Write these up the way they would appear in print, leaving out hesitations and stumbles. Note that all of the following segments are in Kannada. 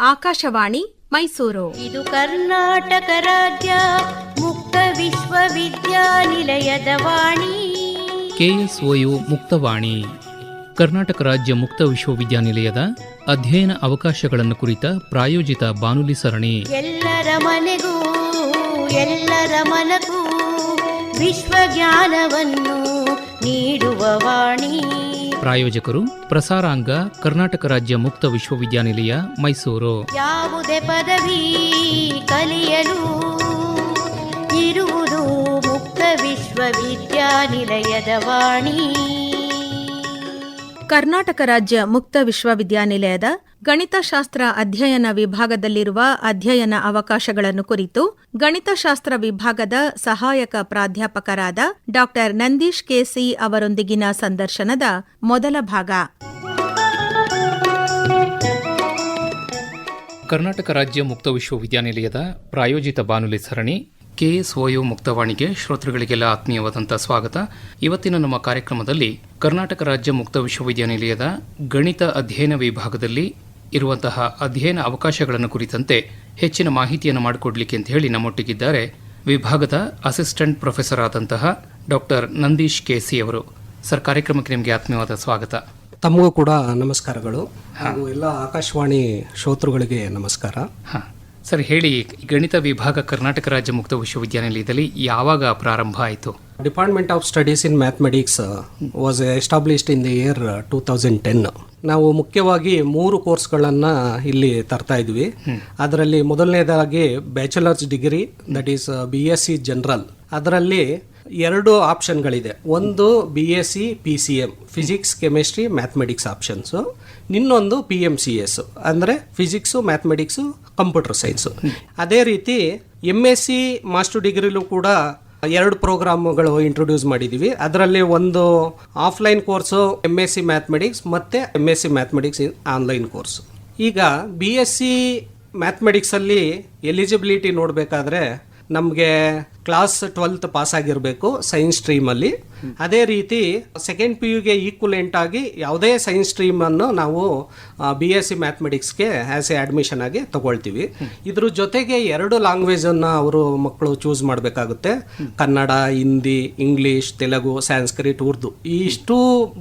ಆಕಾಶವಾಣಿ ಮೈಸೂರು. ಇದು ಕರ್ನಾಟಕ ರಾಜ್ಯ ಮುಕ್ತ ವಿಶ್ವವಿದ್ಯಾನಿಲಯದ ವಾಣಿ. KSOU ಮುಕ್ತವಾಣಿ ಕರ್ನಾಟಕ ರಾಜ್ಯ ಮುಕ್ತ ವಿಶ್ವವಿದ್ಯಾನಿಲಯದ ಅಧ್ಯಯನ ಅವಕಾಶಗಳನ್ನು ಕುರಿತ ಪ್ರಾಯೋಜಿತ ಬಾನುಲಿ ಸರಣಿ. ಎಲ್ಲರ ಮನೆಗೂ ಎಲ್ಲರ ಮನಗೂ ವಿಶ್ವಜ್ಞಾನವನ್ನು ನೀಡುವ ವಾಣಿ. ಪ್ರಾಯೋಜಕರು ಪ್ರಸಾರಾಂಗ ಕರ್ನಾಟಕ ರಾಜ್ಯ ಮುಕ್ತ ವಿಶ್ವವಿದ್ಯಾನಿಲಯ ಮೈಸೂರು. ಯಾವುದೇ ಪದವಿ ಕಲಿಯಲು ಇರುವುದು ಮುಕ್ತ ವಿಶ್ವವಿದ್ಯಾನಿಲಯದ ವಾಣಿ. ಕರ್ನಾಟಕ ರಾಜ್ಯ ಮುಕ್ತ ವಿಶ್ವವಿದ್ಯಾನಿಲಯದ ಗಣಿತಶಾಸ್ತ್ರ ಅಧ್ಯಯನ ವಿಭಾಗದಲ್ಲಿರುವ ಅಧ್ಯಯನ ಅವಕಾಶಗಳನ್ನು ಕುರಿತು ಗಣಿತಶಾಸ್ತ್ರ ವಿಭಾಗದ ಸಹಾಯಕ ಪ್ರಾಧ್ಯಾಪಕರಾದ ಡಾ ನಂದೀಶ್ ಕೆಸಿ ಅವರೊಂದಿಗಿನ ಸಂದರ್ಶನದ ಮೊದಲ ಭಾಗ. ಕರ್ನಾಟಕ ರಾಜ್ಯ ಮುಕ್ತ ವಿಶ್ವವಿದ್ಯಾನಿಲಯದ ಪ್ರಾಯೋಜಿತ ಬಾನುಲಿ ಸರಣಿ KSOU ಮುಕ್ತವಾಣಿಗೆ ಶ್ರೋತೃಗಳಿಗೆಲ್ಲ ಆತ್ಮೀಯವಾದಂಥ ಸ್ವಾಗತ. ಇವತ್ತಿನ ನಮ್ಮ ಕಾರ್ಯಕ್ರಮದಲ್ಲಿ ಕರ್ನಾಟಕ ರಾಜ್ಯ ಮುಕ್ತ ವಿಶ್ವವಿದ್ಯಾನಿಲಯದ ಗಣಿತ ಅಧ್ಯಯನ ವಿಭಾಗದಲ್ಲಿ ಇರುವಂತಹ ಅಧ್ಯಯನ ಅವಕಾಶಗಳನ್ನು ಕುರಿತಂತೆ ಹೆಚ್ಚಿನ ಮಾಹಿತಿಯನ್ನು ಮಾಡಿಕೊಡ್ಲಿಕ್ಕೆ ಅಂತ ಹೇಳಿ ನಮ್ಮೊಟ್ಟಿಗಿದ್ದಾರೆ ವಿಭಾಗದ ಅಸಿಸ್ಟೆಂಟ್ ಪ್ರೊಫೆಸರ್ ಆದಂತಹ ಡಾ ನಂದೀಶ್ ಕೆಸಿ ಅವರು. ಸರ್, ಕಾರ್ಯಕ್ರಮಕ್ಕೆ ನಿಮಗೆ ಆತ್ಮೀಯವಾದ ಸ್ವಾಗತ. ತಮಗೂ ಕೂಡ ನಮಸ್ಕಾರಗಳು ಹಾಗೂ ಎಲ್ಲ ಆಕಾಶವಾಣಿ ಶ್ರೋತೃಗಳಿಗೆ ನಮಸ್ಕಾರ. ಸರ್, ಹೇಳಿ, ಗಣಿತ ವಿಭಾಗ ಕರ್ನಾಟಕ ರಾಜ್ಯ ಮುಕ್ತ ವಿಶ್ವವಿದ್ಯಾನಿಲಯದಲ್ಲಿ ಯಾವಾಗ ಪ್ರಾರಂಭ ಆಯಿತು? Department of studies in mathematics was established in the year 2010. ನಾವು ಮುಖ್ಯವಾಗಿ 3 ಕೋರ್ಸ್ಗಳನ್ನು ಇಲ್ಲಿ ತರ್ತಾ ಇದ್ವಿ. ಅದರಲ್ಲಿ ಮೊದಲನೇದಾಗಿ bachelors degree, that is BSc general. ಅದರಲ್ಲಿ 2 ಆಪ್ಷನ್ಗಳಿದೆ. ಒಂದು BSc PCM physics chemistry mathematics options, ಇನ್ನೊಂದು PMCS ಅಂದರೆ ಫಿಸಿಕ್ಸು ಮ್ಯಾಥಮೆಟಿಕ್ಸು ಕಂಪ್ಯೂಟರ್ ಸೈನ್ಸು. ಅದೇ ರೀತಿ MSc ಮಾಸ್ಟರ್ ಡಿಗ್ರಿಲೂ ಕೂಡ 2 ಪ್ರೋಗ್ರಾಮ್ಗಳು ಇಂಟ್ರೊಡ್ಯೂಸ್ ಮಾಡಿದ್ದೀವಿ. ಅದರಲ್ಲಿ ಒಂದು ಆಫ್ಲೈನ್ ಕೋರ್ಸು MSc ಮ್ಯಾಥಮೆಟಿಕ್ಸ್ ಮತ್ತು MSc ಮ್ಯಾಥಮೆಟಿಕ್ಸ್ ಆನ್ಲೈನ್ ಕೋರ್ಸ್. ಈಗ BSc ಮ್ಯಾಥಮೆಟಿಕ್ಸಲ್ಲಿ ಎಲಿಜಿಬಿಲಿಟಿ ನೋಡಬೇಕಾದ್ರೆ ನಮಗೆ ಕ್ಲಾಸ್ 12th ಪಾಸ್ ಆಗಿರಬೇಕು ಸೈನ್ಸ್ ಸ್ಟ್ರೀಮಲ್ಲಿ. ಅದೇ ರೀತಿ ಸೆಕೆಂಡ್ PUಗೆ ಈಕ್ವಲೆಂಟ್ ಆಗಿ ಯಾವುದೇ ಸೈನ್ಸ್ ಸ್ಟ್ರೀಮನ್ನು ನಾವು BSc ಮ್ಯಾಥಮೆಟಿಕ್ಸ್ಗೆ ಆ್ಯಸ್ ಎ ಅಡ್ಮಿಷನ್ ಆಗಿ ತಗೊಳ್ತೀವಿ. ಇದ್ರ ಜೊತೆಗೆ 2 ಲ್ಯಾಂಗ್ವೇಜನ್ನು ಅವರು ಮಕ್ಕಳು ಚೂಸ್ ಮಾಡಬೇಕಾಗುತ್ತೆ. ಕನ್ನಡ, ಹಿಂದಿ, ಇಂಗ್ಲೀಷ್, ತೆಲುಗು, ಸಂಸ್ಕೃತ್, ಉರ್ದು, ಈ ಇಷ್ಟೂ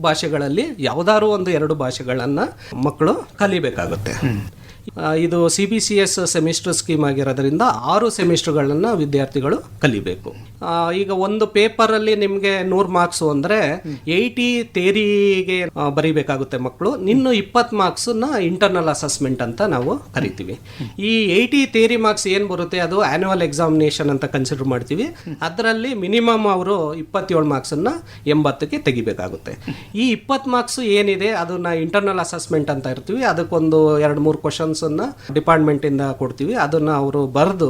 ಭಾಷೆಗಳಲ್ಲಿ ಯಾವುದಾದ್ರು ಒಂದು 2 ಭಾಷೆಗಳನ್ನು ಮಕ್ಕಳು ಕಲಿಬೇಕಾಗುತ್ತೆ. ಇದು CBCS ಸೆಮಿಸ್ಟರ್ ಸ್ಕೀಮ್ ಆಗಿರೋದ್ರಿಂದ 6 ಸೆಮಿಸ್ಟರ್ಗಳನ್ನು ವಿದ್ಯಾರ್ಥಿಗಳು ಕಲಿಬೇಕು. ಈಗ ಒಂದು ಪೇಪರಲ್ಲಿ ನಿಮಗೆ 100 ಮಾರ್ಕ್ಸು ಅಂದರೆ 80 ಥಿಯರಿಗೆ ಬರೀಬೇಕಾಗುತ್ತೆ ಮಕ್ಕಳು. ಇನ್ನು 20 ಮಾರ್ಕ್ಸನ್ನ ಇಂಟರ್ನಲ್ ಅಸೆಸ್ಮೆಂಟ್ ಅಂತ ನಾವು ಕರಿತೀವಿ. ಈ 80 ಥಿಯರಿ ಮಾರ್ಕ್ಸ್ ಏನು ಬರುತ್ತೆ ಅದು ಆನ್ಯುವಲ್ ಎಕ್ಸಾಮಿನೇಷನ್ ಅಂತ ಕನ್ಸಿಡರ್ ಮಾಡ್ತೀವಿ. ಅದರಲ್ಲಿ ಮಿನಿಮಮ್ ಅವರು 27 ಮಾರ್ಕ್ಸನ್ನು 80ಕ್ಕೆ ತೆಗಿಬೇಕಾಗುತ್ತೆ. ಈ 20 ಮಾರ್ಕ್ಸ್ ಏನಿದೆ ಅದನ್ನ ಇಂಟರ್ನಲ್ ಅಸೆಸ್ಮೆಂಟ್ ಅಂತ ಇರ್ತೀವಿ. ಅದಕ್ಕೊಂದು 2-3 ಕ್ವಶನ್ಸ್ ಡಿಪಾರ್ಟ್ಮೆಂಟ್ ಇಂದ ಕೊಡ್ತೀವಿ. ಅದನ್ನ ಅವರು ಬರೆದು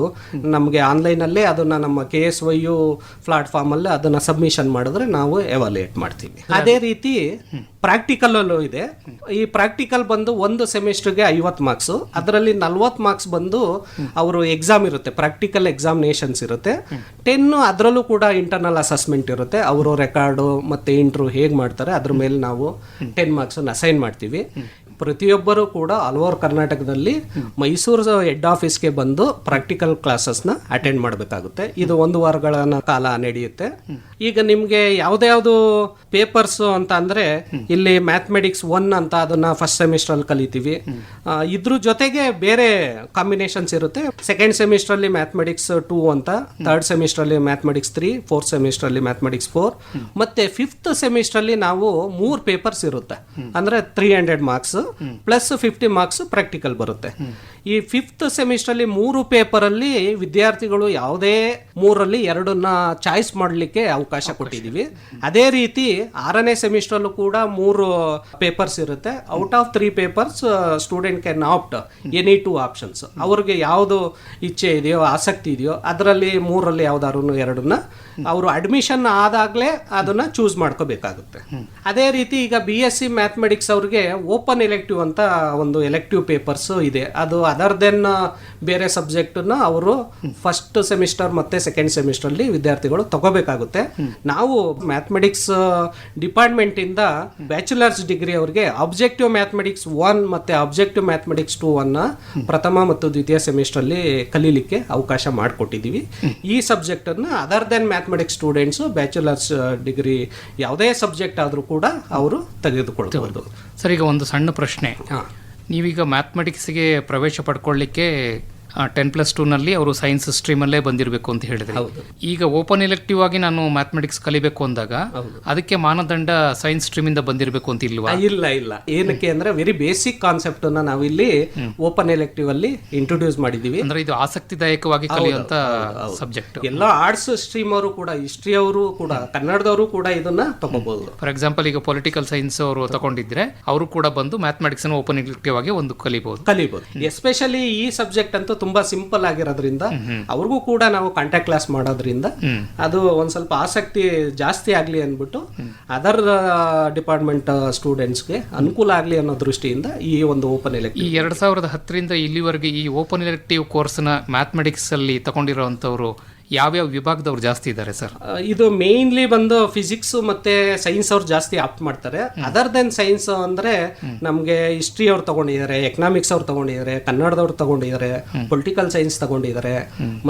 ನಮಗೆ ಆನ್ಲೈನಲ್ಲೇ ಅದನ್ನ ನಮ್ಮ KSOU ಪ್ಲಾಟ್ಫಾರ್ಮ್ ಅಲ್ಲಿ ಅದನ್ನ ಸಬ್ಮಿಷನ್ ಮಾಡಿದ್ರೆ ನಾವು ಎವಾಲ್ಯೂಯೇಟ್ ಮಾಡ್ತೀವಿ. ಅದೇ ರೀತಿ ಪ್ರಾಕ್ಟಿಕಲ್ ಅಲ್ಲೂ ಇದೆ. ಈ ಪ್ರಾಕ್ಟಿಕಲ್ ಬಂದು ಒಂದು ಸೆಮಿಸ್ಟರ್ಗೆ 50 ಮಾರ್ಕ್ಸ್, ಅದರಲ್ಲಿ 40 ಮಾರ್ಕ್ಸ್ ಬಂದು ಅವರು ಎಕ್ಸಾಮ್ ಇರುತ್ತೆ, ಪ್ರಾಕ್ಟಿಕಲ್ ಎಕ್ಸಾಮಿನೇಷನ್ಸ್ ಇರುತ್ತೆ. 10 ಅದರಲ್ಲೂ ಕೂಡ ಇಂಟರ್ನಲ್ ಅಸೆಸ್ಮೆಂಟ್ ಇರುತ್ತೆ. ಅವರು ರೆಕಾರ್ಡು ಮತ್ತೆ ಇಂಟರ್ವ್ಯೂ ಹೇಗೆ ಮಾಡ್ತಾರೆ ಅದ್ರ ಮೇಲೆ ನಾವು 10 ಮಾರ್ಕ್ಸ್ ಅಸೈನ್ ಮಾಡ್ತೀವಿ. ಪ್ರತಿಯೊಬ್ಬರು ಕೂಡ ಆಲ್ ಓವರ್ ಕರ್ನಾಟಕದಲ್ಲಿ ಮೈಸೂರು ಹೆಡ್ ಆಫೀಸ್ಗೆ ಬಂದು ಪ್ರಾಕ್ಟಿಕಲ್ ಕ್ಲಾಸಸ್ನ ಅಟೆಂಡ್ ಮಾಡಬೇಕಾಗುತ್ತೆ. ಇದು 1 ವಾರಗಳ ಕಾಲ ನಡೆಯುತ್ತೆ. ಈಗ ನಿಮಗೆ ಯಾವ್ದು ಪೇಪರ್ಸ್ ಅಂತ ಅಂದ್ರೆ ಇಲ್ಲಿ ಮ್ಯಾಥಮೆಟಿಕ್ಸ್ 1 ಅಂತ ಅದನ್ನ ಫಸ್ಟ್ ಸೆಮಿಸ್ಟರ್ ಅಲ್ಲಿ ಕಲಿತೀವಿ. ಇದ್ರ ಜೊತೆಗೆ ಬೇರೆ ಕಾಂಬಿನೇಷನ್ಸ್ ಇರುತ್ತೆ. ಸೆಕೆಂಡ್ ಸೆಮಿಸ್ಟರ್ ಅಲ್ಲಿ ಮ್ಯಾಥಮೆಟಿಕ್ಸ್ 2 ಅಂತ, ಥರ್ಡ್ ಸೆಮಿಸ್ಟರ್ ಅಲ್ಲಿ ಮ್ಯಾಥಮೆಟಿಕ್ಸ್ 3, ಫೋರ್ತ್ ಸೆಮಿಸ್ಟರ್ ಅಲ್ಲಿ ಮ್ಯಾಥಮೆಟಿಕ್ಸ್ 4, ಮತ್ತೆ 5th ಸೆಮಿಸ್ಟರ್ ಅಲ್ಲಿ ನಾವು 3 ಪೇಪರ್ಸ್ ಇರುತ್ತೆ. ಅಂದ್ರೆ 300 ಮಾರ್ಕ್ಸ್ ಪ್ಲಸ್ 50 ಮಾರ್ಕ್ಸ್ ಪ್ರಾಕ್ಟಿಕಲ್ ಬರುತ್ತೆ. ಈ 5th ಸೆಮಿಸ್ಟರ್ ಅಲ್ಲಿ 3 ಪೇಪರ್ ಅಲ್ಲಿ ವಿದ್ಯಾರ್ಥಿಗಳು ಯಾವುದೇ 3ರಲ್ಲಿ 2ನ್ನ ಚಾಯ್ಸ್ ಮಾಡಲಿಕ್ಕೆ ಅವಕಾಶ ಕೊಟ್ಟಿದ್ದೀವಿ. ಅದೇ ರೀತಿ 6ನೇ ಸೆಮಿಸ್ಟರ್ ಅಲ್ಲೂ ಕೂಡ 3 ಪೇಪರ್ಸ್ ಇರುತ್ತೆ. Out of 3 papers student can opt any 2 options. ಅವ್ರಿಗೆ ಯಾವುದು ಇಚ್ಛೆ ಇದೆಯೋ, ಆಸಕ್ತಿ ಇದೆಯೋ ಅದರಲ್ಲಿ 3ರಲ್ಲಿ ಯಾವ್ದಾದ್ರು 2ನ್ನ ಅವರು ಅಡ್ಮಿಷನ್ ಆದಾಗಲೇ ಅದನ್ನ ಚೂಸ್ ಮಾಡ್ಕೋಬೇಕಾಗುತ್ತೆ. ಅದೇ ರೀತಿ ಈಗ BSc ಮ್ಯಾಥಮೆಟಿಕ್ಸ್ ಅವ್ರಿಗೆ ಓಪನ್ ಎಲೆಕ್ಷನ್ ಎಲೆಕ್ಟಿವ್ ಅಂತ ಒಂದು ಎಲೆಕ್ಟಿವ್ ಪೇಪರ್ಸ್ ಇದೆ. ಅದು ಅದರ್ ದೆನ್ ಬೇರೆ ಸಬ್ಜೆಕ್ಟನ್ನ ಅವರು ಫಸ್ಟ್ ಸೆಮಿಸ್ಟರ್ ಮತ್ತೆ ಸೆಕೆಂಡ್ ಸೆಮಿಸ್ಟರ್ ಅಲ್ಲಿ ವಿದ್ಯಾರ್ಥಿಗಳು ತಗೋಬೇಕಾಗುತ್ತೆ. ನಾವು ಮ್ಯಾಥಮೆಟಿಕ್ಸ್ ಡಿಪಾರ್ಟ್ಮೆಂಟ್ ಇಂದ ಬ್ಯಾಚುಲರ್ಸ್ ಡಿಗ್ರಿ ಅವರಿಗೆ ಆಬ್ಜೆಕ್ಟಿವ್ ಮ್ಯಾಥಮೆಟಿಕ್ಸ್ 1 ಮತ್ತೆ ಆಬ್ಜೆಕ್ಟಿವ್ ಮ್ಯಾಥಮೆಟಿಕ್ಸ್ 2 ಅನ್ನ ಪ್ರಥಮ ಮತ್ತು ದ್ವಿತೀಯ ಸೆಮಿಸ್ಟರ್ ಅಲ್ಲಿ ಕಲೀಲಿಕ್ಕೆ ಅವಕಾಶ ಮಾಡಿಕೊಟ್ಟಿದ್ದೀವಿ. ಈ ಸಬ್ಜೆಕ್ಟ್ ಅನ್ನ other than mathematics students bachelors degree ಯಾವುದೇ ಸಬ್ಜೆಕ್ಟ್ ಆದ್ರೂ ಕೂಡ ಅವರು ತೆಗೆದುಕೊಳ್ಬಹುದು. ಸರ್, ಈಗ ಒಂದು ಸಣ್ಣ ಪ್ರಶ್ನೆ. ನೀವೀಗ ಮ್ಯಾಥಮೆಟಿಕ್ಸ್ಗೆ ಪ್ರವೇಶ ಪಡ್ಕೊಳ್ಳಿಕ್ಕೆ 10+2 ನಲ್ಲಿ ಅವರು ಸೈನ್ಸ್ ಸ್ಟ್ರೀಮಲ್ಲೇ ಬಂದಿರಬೇಕು ಅಂತ ಹೇಳಿದ್ರೆ, ಈಗ ಓಪನ್ ಎಲೆಕ್ಟಿವ್ ಆಗಿ ನಾನು ಮ್ಯಾಥಮೆಟಿಕ್ಸ್ ಕಲಿಬೇಕು ಅಂದಾಗ ಅದಕ್ಕೆ ಮಾನದಂಡ ಸೈನ್ಸ್ ಸ್ಟ್ರೀಮ್ ಇಂದ ಬಂದಿರಬೇಕು ಅಂತ ಇಲ್ವಾ? ಇಲ್ಲ. ಏನಕ್ಕೆ ಅಂದ್ರೆ ವೆರಿ ಬೇಸಿಕ್ ಕಾನ್ಸೆಪ್ಟ್ ಅನ್ನ ನಾವಿಲ್ಲಿ ಓಪನ್ ಎಲೆಕ್ಟಿವ್ ಅಲ್ಲಿ ಇಂಟ್ರೊಡ್ಯೂಸ್ ಮಾಡಿದೀವಿ. ಅಂದ್ರೆ ಇದು ಆಸಕ್ತಿದಾಯಕವಾಗಿ ಕಲಿಯುವಂತ ಸಬ್ಜೆಕ್ಟ್. ಎಲ್ಲ ಆರ್ಟ್ಸ್ ಸ್ಟ್ರೀಮ್ ಅವರು ಕೂಡ, ಹಿಸ್ಟ್ರಿ ಅವರು ಕೂಡ, ಕನ್ನಡದವರು ಕೂಡ ಇದನ್ನ ತಗೋಬಹುದು. ಫಾರ್ ಎಕ್ಸಾಂಪಲ್, ಈಗ ಪೊಲಿಟಿಕಲ್ ಸೈನ್ಸ್ ಅವರು ತಗೊಂಡಿದ್ರೆ ಅವರು ಕೂಡ ಬಂದು ಮ್ಯಾಥಮೆಟಿಕ್ಸ್ ಓಪನ್ ಎಲೆಕ್ಟಿವ್ ಆಗಿ ಒಂದು ಕಲಿಬಹುದು. ಎಸ್ಪೆಷಲಿ ಈ ಸಬ್ಜೆಕ್ಟ್ ಅಂತೂ ತುಂಬಾ ಸಿಂಪಲ್ ಆಗಿರೋದ್ರಿಂದ ಅವ್ರಿಗೂ ಕೂಡ ನಾವು ಕಾಂಟ್ಯಾಕ್ಟ್ ಕ್ಲಾಸ್ ಮಾಡೋದ್ರಿಂದ ಅದು ಒಂದ್ ಸ್ವಲ್ಪ ಆಸಕ್ತಿ ಜಾಸ್ತಿ ಆಗ್ಲಿ ಅಂದ್ಬಿಟ್ಟು ಅದರ್ ಡಿಪಾರ್ಟ್ಮೆಂಟ್ ಸ್ಟೂಡೆಂಟ್ಸ್ಗೆ ಅನುಕೂಲ ಆಗ್ಲಿ ಅನ್ನೋ ದೃಷ್ಟಿಯಿಂದ ಈ ಒಂದು ಓಪನ್ ಎಲೆಕ್ಟಿವ್. ಈ 2010ರಿಂದ ಇಲ್ಲಿವರೆಗೆ ಈ ಓಪನ್ ಎಲೆಕ್ಟಿವ್ ಕೋರ್ಸ್ನ ಮ್ಯಾಥಮೆಟಿಕ್ಸ್ ಅಲ್ಲಿ ತಗೊಂಡಿರುವಂತವ್ರು ಯಾವ್ಯಾವ ವಿಭಾಗದವ್ರು ಜಾಸ್ತಿ ಇದ್ದಾರೆ ಸರ್? ಇದು ಮೇನ್ಲಿ ಬಂದು ಫಿಸಿಕ್ಸ್ ಮತ್ತೆ ಸೈನ್ಸ್ ಅವ್ರು ಜಾಸ್ತಿ ಆಪ್ಟ್ ಮಾಡ್ತಾರೆ. ಅದರ್ ದೆನ್ ಸೈನ್ಸ್ ಅಂದ್ರೆ ನಮ್ಗೆ ಹಿಸ್ಟ್ರಿ ಅವ್ರು ತಗೊಂಡಿದ್ದಾರೆ, ಎಕನಾಮಿಕ್ಸ್ ಅವ್ರು ತಗೊಂಡಿದ್ದಾರೆ, ಕನ್ನಡದವ್ರು ತಗೊಂಡಿದ್ದಾರೆ, ಪೊಲಿಟಿಕಲ್ ಸೈನ್ಸ್ ತಗೊಂಡಿದ್ದಾರೆ,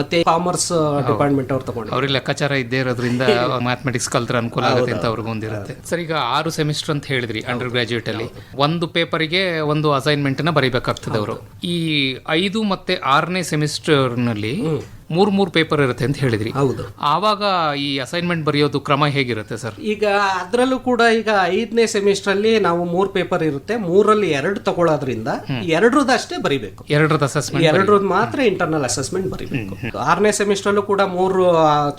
ಮತ್ತೆ ಕಾಮರ್ಸ್ ಡಿಪಾರ್ಟ್ಮೆಂಟ್ ಅವ್ರು ತಗೊಂಡಿದ್ದಾರೆ. ಅವ್ರಿಗೆ ಲೆಕ್ಕಾಚಾರ ಇದ್ದೇ ಇರೋದ್ರಿಂದ ಮ್ಯಾಥಮೆಟಿಕ್ಸ್ ಕಲ್ತ್ರೆ ಅನುಕೂಲ ಆಗುತ್ತೆ ಅಂತ ಅವ್ರಿಗೆ ಒಂದಿರುತ್ತೆ. ಸರ್, ಈಗ 6 ಸೆಮಿಸ್ಟರ್ ಅಂತ ಹೇಳಿದ್ರಿ ಅಂಡರ್ ಗ್ರಾಜುಯೇಟ್ ಅಲ್ಲಿ. ಒಂದು ಪೇಪರ್ಗೆ ಒಂದು ಅಸೈನ್ಮೆಂಟ್ ನ ಬರೀಬೇಕಾಗ್ತದೆ ಅವರು. ಈ 5 ಮತ್ತೆ 6ನೇ ಸೆಮಿಸ್ಟರ್ ನಲ್ಲಿ 3 ಪೇಪರ್ ಇರುತ್ತೆ ಅಂತ ಹೇಳಿದ್ರಿ. ಹೌದು. ಆವಾಗ ಈ ಅಸೈನ್ಮೆಂಟ್ ಬರೆಯೋದು ಕ್ರಮ ಹೇಗಿರುತ್ತೆ ಸರ್? ಈಗ ಅದ್ರಲ್ಲೂ ಕೂಡ ಈಗ 5ನೇ ಸೆಮಿಸ್ಟರ್ ಅಲ್ಲಿ ನಾವು 3 ಪೇಪರ್ ಇರುತ್ತೆ, 3ರಲ್ಲಿ 2 ತಗೊಳ್ಳೋದ್ರಿಂದ 2 ಅಷ್ಟೇ ಬರೀಬೇಕು. 2 ಅಸೆಸ್ಮೆಂಟ್, 2 ಮಾತ್ರ ಇಂಟರ್ನಲ್ ಅಸೆಸ್ಮೆಂಟ್ ಬರೀಬೇಕು. 6ನೇ ಸೆಮಿಸ್ಟರ್ ಅಲ್ಲೂ ಕೂಡ 3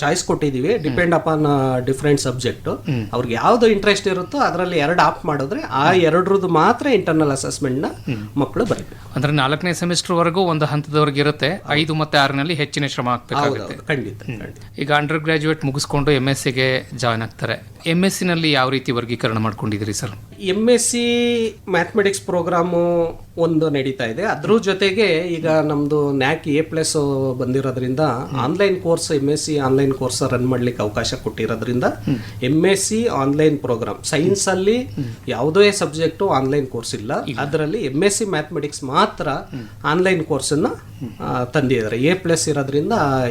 ಚಾಯ್ಸ್ ಕೊಟ್ಟಿದೀವಿ, ಡಿಪೆಂಡ್ ಅಪಾನ್ ಡಿಫ್ರೆಂಟ್ ಸಬ್ಜೆಕ್ಟ್. ಅವ್ರಿಗೆ ಯಾವ್ದು ಇಂಟ್ರೆಸ್ಟ್ ಇರುತ್ತೋ ಅದರಲ್ಲಿ 2 ಆಪ್ಟ್ ಮಾಡಿದ್ರೆ ಆ 2 ಮಾತ್ರ ಇಂಟರ್ನಲ್ ಅಸೆಸ್ಮೆಂಟ್ ನ ಮಕ್ಕಳು ಬರೀಬೇಕು. ಅಂದ್ರೆ 4ನೇ ಸೆಮಿಸ್ಟರ್ ವರೆಗೂ ಒಂದು ಹಂತದವರೆಗೆ ಇರುತ್ತೆ, 5 ಮತ್ತೆ 6ನಲ್ಲಿ ಹೆಚ್ಚಿನ ಶ್ರಮ ಹಾಕ್ಬೇಕಾಗುತ್ತೆ. ಖಂಡಿತ. ಈಗ ಅಂಡರ್ ಗ್ರಾಜುಯೇಟ್ ಮುಗಿಸ್ಕೊಂಡು MSc ಜಾಯ್ನ್ ಆಗ್ತಾರೆ. MSc ನಲ್ಲಿ ಯಾವ ರೀತಿ ವರ್ಗೀಕರಣ ಮಾಡ್ಕೊಂಡಿದ್ರಿ ಸರ್? MSc ಮ್ಯಾಥಮೆಟಿಕ್ಸ್ ಪ್ರೋಗ್ರಾಮು ಒಂದು ನಡೀತಾ ಇದೆ. ಅದ್ರ ಜೊತೆಗೆ ಈಗ ನಮ್ದು NAC A+ ಬಂದಿರೋದ್ರಿಂದ online course MSc online course run ಮಾಡ್ಲಿಕ್ಕೆ ಅವಕಾಶ ಕೊಟ್ಟಿರೋದ್ರಿಂದ MSc ಆನ್ಲೈನ್ ಪ್ರೋಗ್ರಾಮ್. ಸೈನ್ಸ್ ಅಲ್ಲಿ ಯಾವುದೇ ಸಬ್ಜೆಕ್ಟ್ ಆನ್ಲೈನ್ ಕೋರ್ಸ್ ಇಲ್ಲ, ಅದರಲ್ಲಿ MSc ಮ್ಯಾಥಮೆಟಿಕ್ಸ್ ಮಾತ್ರ ಆನ್ಲೈನ್ ಕೋರ್ಸ್ ಅನ್ನ ತಂದಿದ್ದಾರೆ. A+ ಇರೋದ್ರಿಂದ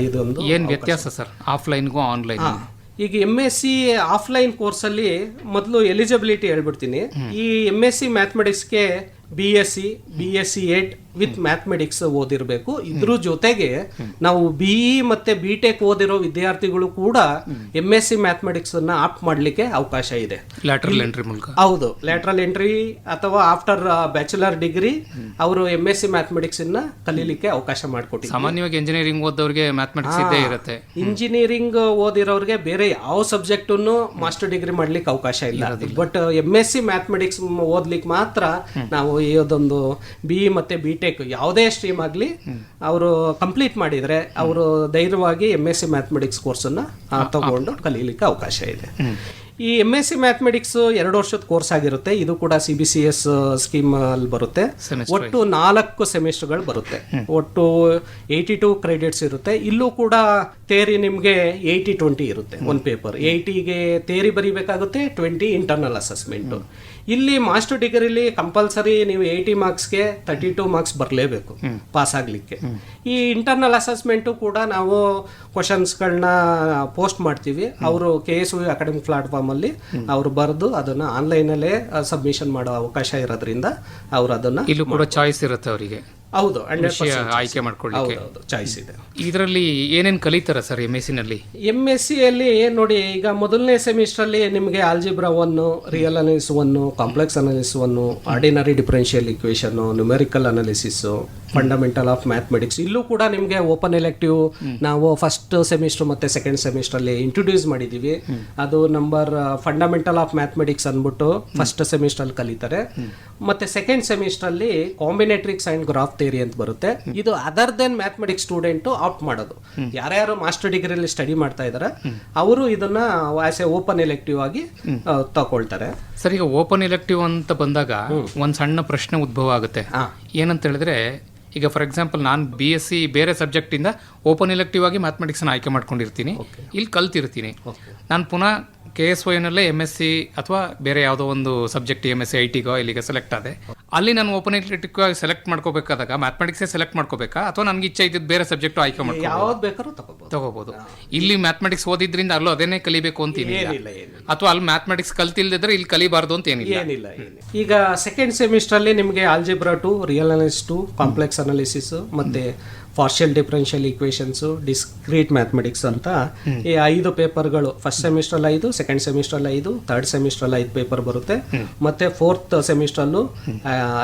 ಇದೊಂದು ಏನ್ ವ್ಯತ್ಯಾಸ ಸರ್ ಆಫ್ಲೈನ್ಗೂ ಆನ್ಲೈನ್? ಈಗ MSc ಆಫ್ಲೈನ್ ಕೋರ್ಸ್ ಅಲ್ಲಿ ಮೊದಲು ಎಲಿಜಿಬಿಲಿಟಿ ಹೇಳ್ಬಿಡ್ತೀನಿ. ಈ MSc ಮ್ಯಾಥಮೆಟಿಕ್ಸ್ಗೆ BSc 8 ವಿತ್ ಮ್ಯಾಥಮೆಟಿಕ್ಸ್ ಓದಿರಬೇಕು. ಇದ್ರ ಜೊತೆಗೆ ನಾವು BE ಮತ್ತೆ BTech ಓದಿರೋ ವಿದ್ಯಾರ್ಥಿಗಳು ಕೂಡ MSc ಮ್ಯಾಥಮೆಟಿಕ್ಸ್ ಅನ್ನ ಆಪ್ಟ್ ಮಾಡ್ಲಿಕ್ಕೆ ಅವಕಾಶ ಇದೆ. ಲ್ಯಾಟರಲ್ ಎಂಟ್ರಿ ಮೂಲಕ. ಹೌದು, ಲ್ಯಾಟರಲ್ ಎಂಟ್ರಿ ಅಥವಾ ಆಫ್ಟರ್ ಬ್ಯಾಚುಲರ್ ಡಿಗ್ರಿ ಅವರು MSc ಮ್ಯಾಥಮೆಟಿಕ್ಸ್ ಅನ್ನ ಕಲೀಲಿಕ್ಕೆ ಅವಕಾಶ ಮಾಡಿಕೊಟ್ಟಿದ್ದಾರೆ. ಸಾಮಾನ್ಯವಾಗಿ ಇಂಜಿನಿಯರಿಂಗ್ ಓದೋರಿಗೆ ಮ್ಯಾಥಮೆಟಿಕ್ಸ್ ಇದ್ದೇ ಇರುತ್ತೆ. ಇಂಜಿನಿಯರಿಂಗ್ ಓದಿರೋರಿಗೆ ಬೇರೆ ಯಾವ ಸಬ್ಜೆಕ್ಟ್ ಅನ್ನು ಮಾಸ್ಟರ್ ಡಿಗ್ರಿ ಮಾಡ್ಲಿಕ್ಕೆ ಅವಕಾಶ ಇಲ್ಲ. ಬಟ್ MSc ಮ್ಯಾಥಮೆಟಿಕ್ಸ್ ಓದ್ಲಿಕ್ಕೆ ಮಾತ್ರ ನಾವು ಇದೊಂದು BE ಮತ್ತೆ BTech ಯಾವುದೇ ಸ್ಟ್ರೀಮ್ ಆಗಲಿ ಅವರು ಕಂಪ್ಲೀಟ್ ಮಾಡಿದ್ರೆ ಅವರು ಧೈರ್ಯವಾಗಿ MSc ಮ್ಯಾಥಮೆಟಿಕ್ಸ್ ಕೋರ್ಸ್ ಅನ್ನ ತಗೊಂಡು ಕಲೀಲಿಕ್ಕೆ ಅವಕಾಶ ಇದೆ. ಈ MSc ಮ್ಯಾಥಮೆಟಿಕ್ಸ್ 2 ವರ್ಷದ ಕೋರ್ಸ್ ಆಗಿರುತ್ತೆ. ಇದು ಕೂಡ CBCS ಸ್ಕೀಮ್ ಅಲ್ಲಿ ಬರುತ್ತೆ. ಒಟ್ಟು 4 ಸೆಮಿಸ್ಟರ್ಗಳು ಬರುತ್ತೆ. ಒಟ್ಟು 82 ಕ್ರೆಡಿಟ್ಸ್ ಇರುತ್ತೆ. ಇಲ್ಲೂ ಕೂಡ ಥಿಯರಿ ನಿಮಗೆ 80-20 ಇರುತ್ತೆ. ಒಂದು ಪೇಪರ್ 80ಗೆ ಥಿಯರಿ ಬರೀಬೇಕಾಗುತ್ತೆ, 20 ಇಂಟರ್ನಲ್ ಅಸೆಸ್ಮೆಂಟ್. ಇಲ್ಲಿ ಮಾಸ್ಟರ್ ಡಿಗ್ರಿಲಿ ಕಂಪಲ್ಸರಿ ನೀವು 80 ಮಾರ್ಕ್ಸ್ಗೆ 32 ಮಾರ್ಕ್ಸ್ ಬರಲೇಬೇಕು ಪಾಸ್ ಆಗ್ಲಿಕ್ಕೆ. ಈ ಇಂಟರ್ನಲ್ ಅಸೆಸ್ಮೆಂಟು ಕೂಡ ನಾವು ಕ್ವಶನ್ಸ್ಗಳನ್ನ ಪೋಸ್ಟ್ ಮಾಡ್ತೀವಿ. ಅವರು KSU ಅಕಾಡೆಮಿಕ್ ಪ್ಲಾಟ್ಫಾರ್ಮ್ ಅಲ್ಲಿ ಅವರು ಬರೆದು ಅದನ್ನ ಆನ್ಲೈನ್ ಅಲ್ಲೇ ಸಬ್ಮಿಷನ್ ಮಾಡೋ ಅವಕಾಶ ಇರೋದ್ರಿಂದ ಅವರು ಅದನ್ನ ಇಲ್ಲೂ ಕೂಡ ಚಾಯ್ಸ್ ಇರುತ್ತೆ ಅವರಿಗೆ. ಹೌದು, ಆಯ್ಕೆ ಮಾಡ್ಕೊಳ್ಳಿಕ್ಕೆ ಚಾಯ್ಸ್ ಇದೆ. ಇದರಲ್ಲಿ ಏನೇನು ಕಲಿತಾರ ಸರ್ MSc ನಲ್ಲಿ? MSc ಅಲ್ಲಿ ನೋಡಿ, ಈಗ ಮೊದಲನೇ ಸೆಮಿಸ್ಟರ್ ಅಲ್ಲಿ ನಿಮಗೆ algebra 1, real analysis 1, complex analysis 1, ordinary differential equation, numerical analysis, fundamental of mathematics. ಇಲ್ಲೂ ಕೂಡ ನಿಮಗೆ ಓಪನ್ ಎಲೆಕ್ಟಿವ್ ನಾವು ಫಸ್ಟ್ ಸೆಮಿಸ್ಟರ್ ಮತ್ತೆ ಸೆಕೆಂಡ್ ಸೆಮಿಸ್ಟರ್ ಅಲ್ಲಿ ಇಂಟ್ರೊಡ್ಯೂಸ್ ಮಾಡಿದೀವಿ. ಅದು ನಂಬರ್ ಫಂಡಮೆಂಟಲ್ ಆಫ್ ಮ್ಯಾಥಮೆಟಿಕ್ಸ್ ಅಂದ್ಬಿಟ್ಟು ಫಸ್ಟ್ ಸೆಮಿಸ್ಟರ್ ಅಲ್ಲಿ ಕಲಿತಾರೆ. ಮತ್ತೆ ಸೆಕೆಂಡ್ ಸೆಮಿಸ್ಟರ್ ಅಲ್ಲಿ ಕಾಂಬಿನೇಟ್ರಿಕ್ಸ್ ಅಂಡ್ ಗ್ರಾಫ್ ಥಿಯರಿ ಅಂತ ಬರುತ್ತೆ. ಇದು other than mathematics student opt ಮಾಡೋದು. ಯಾರ್ಯಾರು ಮಾಸ್ಟರ್ ಡಿಗ್ರಿಯಲ್ಲಿ ಸ್ಟಡಿ ಮಾಡ್ತಾ ಇದಾರೆ ಅವರು ಇದನ್ನ ಆಸ್ ಎ ಓಪನ್ ಎಲೆಕ್ಟಿವ್ ಆಗಿ ತಗೊಳ್ತಾರೆ. ಸರ್, ಈಗ ಓಪನ್ ಎಲೆಕ್ಟಿವ್ ಅಂತ ಬಂದಾಗ ಒಂದು ಸಣ್ಣ ಪ್ರಶ್ನೆ ಉದ್ಭವ ಆಗುತ್ತೆ. ಏನಂತ ಹೇಳಿದ್ರೆ, ಈಗ ಫಾರ್ ಎಕ್ಸಾಂಪಲ್ ನಾನು BSc ಬೇರೆ ಸಬ್ಜೆಕ್ಟಿಂದ ಓಪನ್ ಎಲೆಕ್ಟಿವ್ ಆಗಿ ಮ್ಯಾಥಮೆಟಿಕ್ಸ್ನ ಆಯ್ಕೆ ಮಾಡ್ಕೊಂಡಿರ್ತೀನಿ, ಇಲ್ಲಿ ಕಲ್ತಿರ್ತೀನಿ. ನಾನು ಪುನಃ KSYನಲ್ಲೇ MSc ಅಥವಾ ಬೇರೆ ಯಾವುದೋ ಒಂದು ಸಬ್ಜೆಕ್ಟ್ MSc IT ಇಲ್ಲಿಗೆ ಸೆಲೆಕ್ಟ್ ಆದೆ. ಅಲ್ಲಿ ನಾನು ಓಪನ್ ಎಲೆಕ್ಟಿವ್ ಆಗಿ ಸೆಲೆಕ್ಟ್ ಮಾಡ್ಕೋಬೇಕಾದಾಗ ಮ್ಯಾಥಮೆಟಿಕ್ಸೇ ಸೆಲೆಕ್ಟ್ ಮಾಡ್ಕೋಬೇಕಾ ಅಥವಾ ನನಗೆ ಇಚ್ಛೆ ಇದ್ದಿದ್ದು ಬೇರೆ ಸಬ್ಜೆಕ್ಟ್ ಆಯ್ಕೆ ತಗೋಬಹುದು? ಇಲ್ಲಿ ಮ್ಯಾಥಮೆಟಿಕ್ಸ್ ಓದಿದ್ರಿಂದ ಅಲ್ಲೂ ಅದೇನೇ ಕಲಿಬೇಕು ಅಂತ ಏನಿಲ್ಲ, ಅಥವಾ ಅಲ್ಲಿ ಮ್ಯಾಥಮೆಟಿಕ್ಸ್ ಕಲ್ತಿಲ್ದಿದ್ರೆ ಇಲ್ಲಿ ಕಲಿಬಾರ್ದು ಅಂತ ಏನಿಲ್ಲ. ಈಗ ಸೆಕೆಂಡ್ ಸೆಮಿಸ್ಟರ್ ಅಲ್ಲಿ ನಿಮಗೆ algebra 2, real analysis 2, complex analysis ಮತ್ತೆ partial differential equations, discrete mathematics ಅಂತ ಈ 5 ಪೇಪರ್ಗಳು first semester 5, second semester 5, third semester 5 paper ಬರುತ್ತೆ, ಮತ್ತೆ ಫೋರ್ತ್ ಸೆಮಿಸ್ಟರ್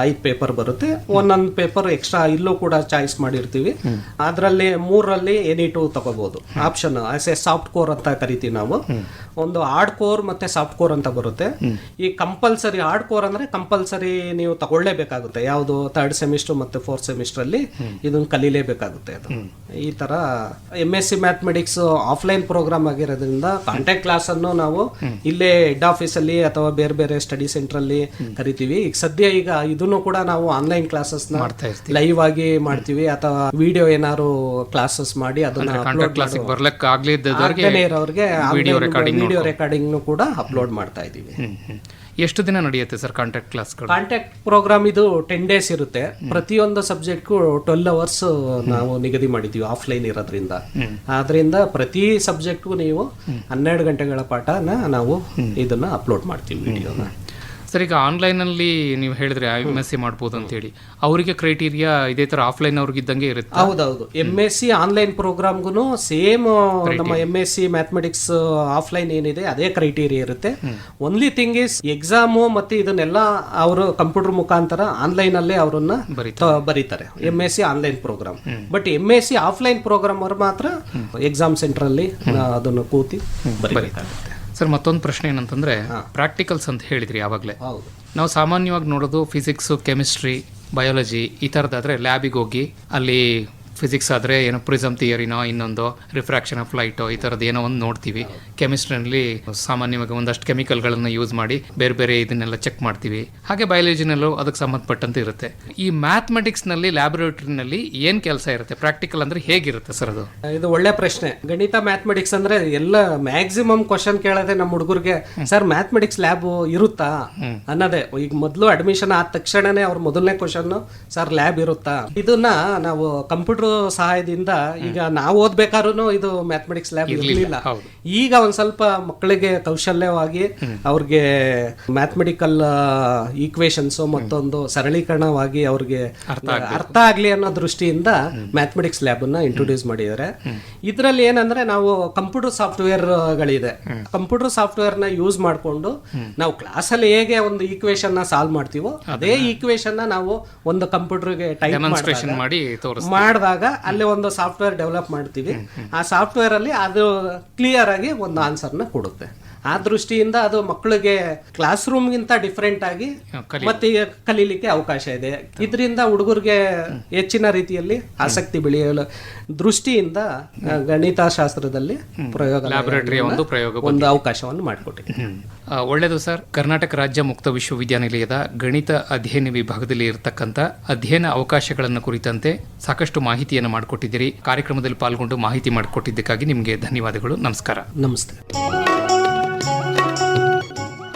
5 ಪೇಪರ್ ಬರುತ್ತೆ. ಒಂದೊಂದು ಪೇಪರ್ ಎಕ್ಸ್ಟ್ರಾ ಇಲ್ಲೂ ಕೂಡ ಚಾಯ್ಸ್ ಮಾಡಿರ್ತೀವಿ. ಅದರಲ್ಲಿ 3ರಲ್ಲಿ ಎನಿ 2 ತಗೋಬಹುದು ಆಪ್ಷನ್. ಸಾಫ್ಟ್ ಕೋರ್ ಅಂತ ಕರಿತೀವಿ ನಾವು. ಒಂದು ಹಾರ್ಡ್ ಕೋರ್ ಮತ್ತೆ ಸಾಫ್ಟ್ ಕೋರ್ ಅಂತ ಬರುತ್ತೆ. ಈ ಕಂಪಲ್ಸರಿ ಹಾರ್ಡ್ ಕೋರ್ ಅಂದ್ರೆ ಕಂಪಲ್ಸರಿ ನೀವು ತಗೊಳ್ಳೇಬೇಕಾಗುತ್ತೆ. ಯಾವುದು ಥರ್ಡ್ ಸೆಮಿಸ್ಟರ್ ಮತ್ತೆ ಫೋರ್ತ್ ಸೆಮಿಸ್ಟರ್ ಅಲ್ಲಿ ಇದನ್ನ ಕಲೀಲೇಬೇಕಾಗುತ್ತೆ. ಅದು ಈ ತರ MSc ಮ್ಯಾಥಮೆಟಿಕ್ಸ್ ಆಫ್ಲೈನ್ ಪ್ರೋಗ್ರಾಮ್ ಆಗಿರೋದ್ರಿಂದ ಕಾಂಟ್ಯಾಕ್ಟ್ ಕ್ಲಾಸ್ ಅನ್ನು ನಾವು ಇಲ್ಲೇ ಹೆಡ್ ಆಫೀಸ್ ಅಲ್ಲಿ ಅಥವಾ ಬೇರೆ ಬೇರೆ ಸ್ಟಡಿ ಸೆಂಟರ್ ಅಲ್ಲಿ ಕರಿತೀವಿ. ಈಗ ಸದ್ಯ ಈಗ ಇದನ್ನು ಕೂಡ ನಾವು ಆನ್ಲೈನ್ ಕ್ಲಾಸಸ್ ಲೈವ್ ಆಗಿ ಮಾಡ್ತೀವಿ ಅಥವಾ ವಿಡಿಯೋ ಏನಾದ್ರು ಕ್ಲಾಸಸ್ ಮಾಡಿ ಅದನ್ನ ವಿಡಿಯೋ ರೆಕಾರ್ಡಿಂಗ್ ಕೂಡ ಅಪ್ಲೋಡ್ ಮಾಡ್ತಾ ಇದೀವಿ. ಎಷ್ಟು ದಿನ ನಡೆಯುತ್ತೆ ಸರ್ ಕಾಂಟ್ಯಾಕ್ಟ್ ಕ್ಲಾಸ್ಗಳು? ಕಾಂಟ್ಯಾಕ್ಟ್ ಪ್ರೋಗ್ರಾಮ್ ಇದು 10 days ಇರುತ್ತೆ. ಪ್ರತಿಯೊಂದು ಸಬ್ಜೆಕ್ಟ್ಗೂ 12 hours ನಾವು ನಿಗದಿ ಮಾಡಿದ್ದೀವಿ ಆಫ್ಲೈನ್ ಇರೋದ್ರಿಂದ. ಆದ್ರಿಂದ ಪ್ರತಿ ಸಬ್ಜೆಕ್ಟ್ಗೂ ನೀವು 12 ಗಂಟೆಗಳ ಪಾಠನ ನಾವು ಇದನ್ನ ಅಪ್ಲೋಡ್ ಮಾಡ್ತೀವಿ ವಿಡಿಯೋನ. ಸರ್, ಈಗ ಆನ್ಲೈನಲ್ಲಿ ನೀವು ಹೇಳಿದ್ರೆ MSc ಮಾಡ್ಬೋದು ಅಂತ ಹೇಳಿ, ಅವರಿಗೆ ಕ್ರೈಟೀರಿಯಾ ಇದೇ ತರ ಆಫ್ಲೈನ್ ಅವ್ರಿಗಿದ್ದಂಗೆ ಇರುತ್ತೆ? ಹೌದೌದು. MSc ಆನ್ಲೈನ್ ಪ್ರೋಗ್ರಾಮ್ಗೂ ಸೇಮ್ ನಮ್ಮ MSc ಮ್ಯಾಥಮೆಟಿಕ್ಸ್ ಆಫ್ಲೈನ್ ಏನಿದೆ ಅದೇ ಕ್ರೈಟೀರಿಯಾ ಇರುತ್ತೆ. ಓನ್ಲಿ ಥಿಂಗ್ ಇಸ್ ಎಕ್ಸಾಮು ಮತ್ತೆ ಇದನ್ನೆಲ್ಲ ಅವರು ಕಂಪ್ಯೂಟರ್ ಮುಖಾಂತರ ಆನ್ಲೈನ್ ಅಲ್ಲೇ ಅವರನ್ನ ಬರೀತಾರೆ MSc online program. But MSc offline program ಅವರು ಮಾತ್ರ ಎಕ್ಸಾಮ್ ಸೆಂಟರ್ ಅಲ್ಲಿ ಅದನ್ನು ಕೂತಿ ಬರೀಬೇಕಾಗುತ್ತೆ. ಸರ್, ಮತ್ತೊಂದು ಪ್ರಶ್ನೆ ಏನಂತಂದ್ರೆ, ಪ್ರಾಕ್ಟಿಕಲ್ಸ್ ಅಂತ ಹೇಳಿದ್ರಿ ಯಾವಾಗಲೇ. ನಾವು ಸಾಮಾನ್ಯವಾಗಿ ನೋಡೋದು ಫಿಸಿಕ್ಸ್, ಕೆಮಿಸ್ಟ್ರಿ, ಬಯಾಲಜಿ ಈ ಥರದ್ದಾದ್ರೆ ಲ್ಯಾಬಿಗೆ ಹೋಗಿ ಅಲ್ಲಿ ಫಿಸಿಕ್ಸ್ ಆದರೆ ಏನೋ ಪ್ರಿಸಮ್ ಥಿಯರಿನೋ ಇನ್ನೊಂದು ರಿಫ್ರಾಕ್ಷನ್ ಆಫ್ ಲೈಟೋ ಈ ಥರದ್ದು ಏನೋ ಒಂದು ನೋಡ್ತೀವಿ. ಕೆಮಿಸ್ಟ್ರಿನಲ್ಲಿ ಸಾಮಾನ್ಯವಾಗಿ ಒಂದಷ್ಟು ಕೆಮಿಕಲ್ಗಳನ್ನು ಯೂಸ್ ಮಾಡಿ ಬೇರೆ ಬೇರೆ ಇದನ್ನೆಲ್ಲ ಚೆಕ್ ಮಾಡ್ತೀವಿ. ಹಾಗೆ ಬಯಾಲಜಿನಲ್ಲೂ ಅದಕ್ಕೆ ಸಂಬಂಧಪಟ್ಟಂತೆ ಇರುತ್ತೆ. ಈ ಮ್ಯಾಥಮೆಟಿಕ್ಸ್ನಲ್ಲಿ ಲ್ಯಾಬೊರೇಟರಿನಲ್ಲಿ ಏನು ಕೆಲಸ ಇರುತ್ತೆ? ಪ್ರಾಕ್ಟಿಕಲ್ ಅಂದರೆ ಹೇಗಿರುತ್ತೆ ಸರ್ ಅದು? ಇದು ಒಳ್ಳೆ ಪ್ರಶ್ನೆ. ಗಣಿತ ಮ್ಯಾಥಮೆಟಿಕ್ಸ್ ಅಂದರೆ ಎಲ್ಲ ಮ್ಯಾಕ್ಸಿಮಮ್ ಕ್ವಶನ್ ಕೇಳೋದೆ ನಮ್ಮ ಹುಡುಗರಿಗೆ, ಸರ್ ಮ್ಯಾಥಮೆಟಿಕ್ಸ್ ಲ್ಯಾಬ್ ಇರುತ್ತಾ ಅನ್ನೋದೇ. ಈಗ ಮೊದಲು ಅಡ್ಮಿಷನ್ ಆದ ತಕ್ಷಣನೇ ಅವ್ರ ಮೊದಲನೇ ಕ್ವಶನ್, ಸರ್ ಲ್ಯಾಬ್ ಇರುತ್ತಾ? ಇದನ್ನ ನಾವು ಕಂಪ್ಯೂಟರ್ ಸಹಾಯದಿಂದ ಈಗ ನಾವು ಓದ್ಬೇಕಾದ್ರೂ ಇದು ಮ್ಯಾಥಮೆಟಿಕ್ಸ್ ಲ್ಯಾಬ್ ಇರಲಿಲ್ಲ. ಈಗ ಒಂದ್ ಸ್ವಲ್ಪ ಮಕ್ಕಳಿಗೆ ಕೌಶಲ್ಯವಾಗಿ ಅವ್ರಿಗೆ ಮ್ಯಾಥಮೆಟಿಕಲ್ ಈಕ್ವೇಶನ್ಸ್ ಮತ್ತೊಂದು ಸರಳೀಕರಣವಾಗಿ ಅವ್ರಿಗೆ ಅರ್ಥ ಆಗ್ಲಿ ಅನ್ನೋ ದೃಷ್ಟಿಯಿಂದ ಮ್ಯಾಥಮೆಟಿಕ್ಸ್ ಲ್ಯಾಬ್ ಅನ್ನ ಇಂಟ್ರೊಡ್ಯೂಸ್ ಮಾಡಿದ್ದಾರೆ. ಇದರಲ್ಲಿ ಏನಂದ್ರೆ ನಾವು ಕಂಪ್ಯೂಟರ್ ಸಾಫ್ಟ್ವೇರ್ ಗಳಿದೆ. ಕಂಪ್ಯೂಟರ್ ಸಾಫ್ಟ್ವೇರ್ ನ ಯೂಸ್ ಮಾಡಿಕೊಂಡು ನಾವು ಕ್ಲಾಸ್ ಅಲ್ಲಿ ಹೇಗೆ ಒಂದು ಈಕ್ವೇಶನ್ ನ ಸಾಲ್ವ್ ಮಾಡ್ತೀವೋ ಅದೇ ಈಕ್ವೇಶನ್ ನ ನಾವು ಒಂದು ಕಂಪ್ಯೂಟರ್ಗೆ ಟೈಪ್ ಮಾಡಿದಾಗ ಅಲ್ಲಿ ಒಂದು ಸಾಫ್ಟ್ವೇರ್ ಡೆವಲಪ್ ಮಾಡ್ತೀವಿ. ಆ ಸಾಫ್ಟ್ವೇರ್ ಅಲ್ಲಿ ಅದು ಕ್ಲಿಯರ್ ಆಗಿ ಒಂದು ಆನ್ಸರ್ನ ಕೊಡುತ್ತೆ. ಆ ದೃಷ್ಟಿಯಿಂದ ಅದು ಮಕ್ಕಳಿಗೆ ಕ್ಲಾಸ್ ರೂಮ್ ಗಿಂತ ಡಿಫರೆಂಟ್ ಆಗಿ ಮತ್ತೆ ಕಲೀಲಿಕ್ಕೆ ಅವಕಾಶ ಇದೆ. ಇದರಿಂದ ಹುಡುಗರಿಗೆ ಹೆಚ್ಚಿನ ರೀತಿಯಲ್ಲಿ ಆಸಕ್ತಿ ಬೆಳೆಯಲು ದೃಷ್ಟಿಯಿಂದ ಗಣಿತಶಾಸ್ತ್ರದಲ್ಲಿ ಒಂದು ಅವಕಾಶವನ್ನು ಮಾಡಿಕೊಟ್ಟಿದೆ. ಒಳ್ಳೆಯದು ಸರ್. ಕರ್ನಾಟಕ ರಾಜ್ಯ ಮುಕ್ತ ವಿಶ್ವವಿದ್ಯಾನಿಲಯದ ಗಣಿತ ಅಧ್ಯಯನ ವಿಭಾಗದಲ್ಲಿ ಇರತಕ್ಕಂಥ ಅಧ್ಯಯನ ಅವಕಾಶಗಳನ್ನು ಕುರಿತಂತೆ ಸಾಕಷ್ಟು ಮಾಹಿತಿಯನ್ನು ಮಾಡಿಕೊಟ್ಟಿದ್ದೀರಿ. ಕಾರ್ಯಕ್ರಮದಲ್ಲಿ ಪಾಲ್ಗೊಂಡು ಮಾಹಿತಿ ಮಾಡಿಕೊಟ್ಟಿದ್ದಕ್ಕಾಗಿ ನಿಮಗೆ ಧನ್ಯವಾದಗಳು. ನಮಸ್ಕಾರ. ನಮಸ್ತೆ.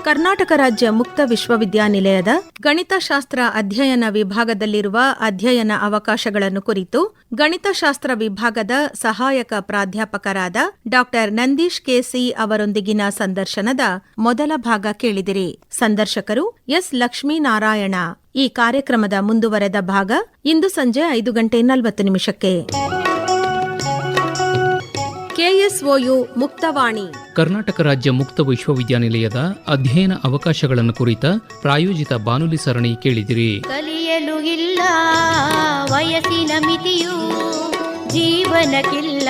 ಕರ್ನಾಟಕ ರಾಜ್ಯ ಮುಕ್ತ ವಿಶ್ವವಿದ್ಯಾನಿಲಯದ ಗಣಿತಶಾಸ್ತ್ರ ಅಧ್ಯಯನ ವಿಭಾಗದಲ್ಲಿರುವ ಅಧ್ಯಯನ ಅವಕಾಶಗಳನ್ನು ಕುರಿತು ಗಣಿತಶಾಸ್ತ್ರ ವಿಭಾಗದ ಸಹಾಯಕ ಪ್ರಾಧ್ಯಾಪಕರಾದ ಡಾ ನಂದೀಶ್ ಕೆಸಿ ಅವರೊಂದಿಗಿನ ಸಂದರ್ಶನದ ಮೊದಲ ಭಾಗ ಕೇಳಿದಿರಿ. ಸಂದರ್ಶಕರು ಎಸ್ ಲಕ್ಷ್ಮೀನಾರಾಯಣ. ಈ ಕಾರ್ಯಕ್ರಮದ ಮುಂದುವರೆದ ಭಾಗ ಇಂದು ಸಂಜೆ 5:40 KSOU ಮುಕ್ತವಾಣಿ. ಕರ್ನಾಟಕ ರಾಜ್ಯ ಮುಕ್ತ ವಿಶ್ವವಿದ್ಯಾನಿಲಯದ ಅಧ್ಯಯನ ಅವಕಾಶಗಳನ್ನು ಕುರಿತ ಪ್ರಾಯೋಜಿತ ಬಾನುಲಿ ಸರಣಿ ಕೇಳಿದಿರಿ. ಕಲಿಯಲು ಇಲ್ಲ ವಯಸ್ಸಿನ ಮಿತಿಯು, ಜೀವನಕ್ಕಿಲ್ಲ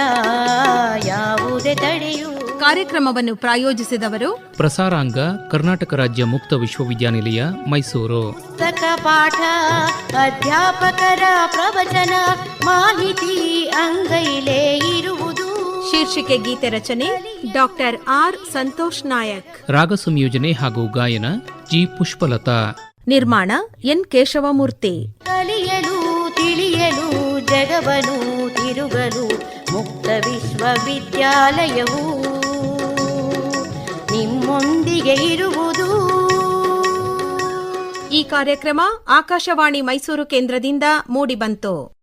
ಯಾವುದೇ ತಡೆಯು. ಕಾರ್ಯಕ್ರಮವನ್ನು ಪ್ರಾಯೋಜಿಸಿದವರು ಪ್ರಸಾರಾಂಗ ಕರ್ನಾಟಕ ರಾಜ್ಯ ಮುಕ್ತ ವಿಶ್ವವಿದ್ಯಾನಿಲಯ, ಮೈಸೂರು. ಪುಸ್ತಕ ಪಾಠ, ಅಧ್ಯಾಪಕರ ಪ್ರವಚನ, ಮಾಹಿತಿ ಅಂಗೈಲೇ ಇರುವುದು. ಶೀರ್ಷಿಕೆ ಗೀತೆ ರಚನೆ ಡಾ ಆರ್ ಸಂತೋಷ್ ನಾಯಕ್. ರಾಗ ಸಂಯೋಜನೆ ಹಾಗೂ ಗಾಯನ ಜಿ ಪುಷ್ಪಲತಾ. ನಿರ್ಮಾಣ ಎನ್ ಕೇಶವಮೂರ್ತಿ. ಕಲಿಯಲು ತಿಳಿಯಲು ಜಗವನು ತಿರುಗಲು ಮುಕ್ತ ವಿಶ್ವವಿದ್ಯಾಲಯವು ನಿಮ್ಮೊಂದಿಗೆ ಇರುವುದು. ಈ ಕಾರ್ಯಕ್ರಮ ಆಕಾಶವಾಣಿ ಮೈಸೂರು ಕೇಂದ್ರದಿಂದ ಮೂಡಿಬಂತು.